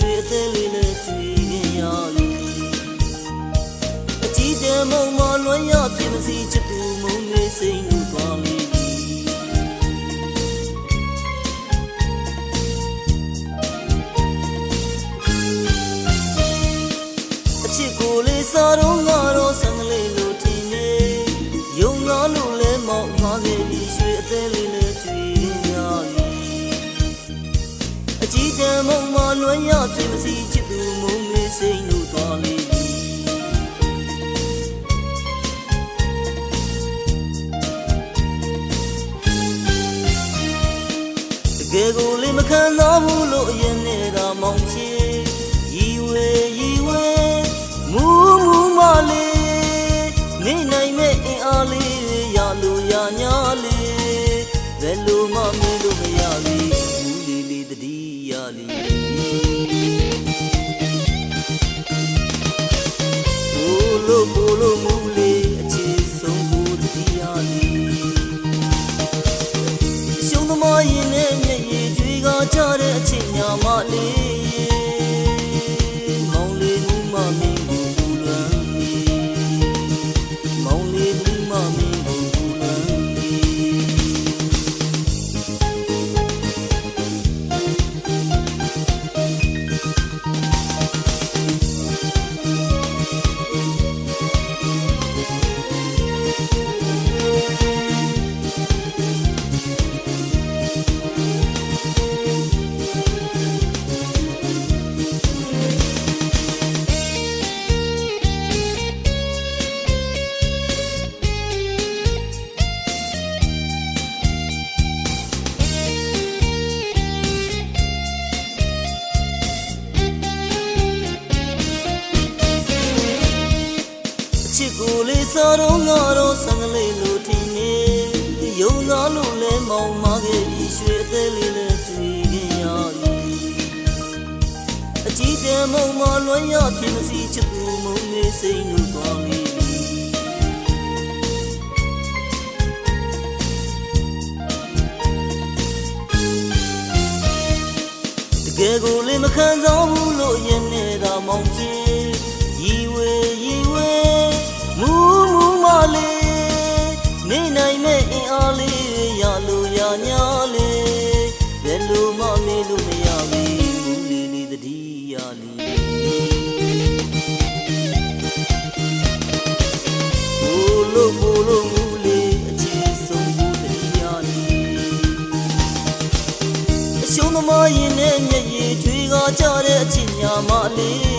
ရွှေအသေးလေးနဲ့တွေ့ခင်ရလေအကြည့်တဲ့မုံမလွှမ်းရပြင်မစီချစ်သူမုံလေးစိတ်လို့သွားလေအချစ်ကိုလေးစားတော့ငါတော့ဆန်းကလေးလို့ထင်နေယုံငါလို့လဲမောက်မှားခဲ့ပြီးရွှေအသေးလေးနဲ့တွေ့ခင်ရလေအကြည့်တဲ့မုံမလွှမ်းရပြင်မစီချစ်သူမုံလေးစိတ်လို့သွားလေကဲကိုလေးမခံစားဘူးလို့အရင်နေတာမောင်ချေရီဝဲမူမလေးနေနိုင်မဲ့အင်အားလေးရလို့ရညာလေးဘယ်လိုမှမလို့မရဘူးဘူးလေးလေးတတိယလေးကိုလိုမူလေးအခြေဆုံးဘူးတတိယလေးရှုံးသမားရင်နဲ့မျက်ရည်ကြွေးကကြတဲ့အချိန်ညာမလေးမောင်လေးမူမမင်းကိုဘူလွမ်းမောင်လေးမူမမင်းကိုဘူလွမ်းချစ်ကိုလေးစားတော့ငါတော့ဆန်းကလေးလို့ထင်နေယုံသားလို့လဲမောင်မားခဲ့ပြီးရွှေအသေးလေးနဲ့တွေ့ခင်ရလေအကြည့်တဲ့မုံမလွှမ်းရပြင်မစီချစ်သူမုံလေးစိတ်လို့သွားလေတကယ်ကိုလေးမခံစားဘူးလို့ရင်နေတာမောင်ကြီးရီဝဲမူမလေးနေနိုင်မဲ့အင်အားလေးရလို့ရညာလေးဘယ်လိုမှမေးလို့မရဘူးမူလေးလေးတတိယလေးကိုလိုမူလေးအခြေဆုံးဘူးတတိယလေးအရှုံးသမားရင်နဲ့မျက်ရည်ကြွေးကကြတဲ့အချင်းညာမလေး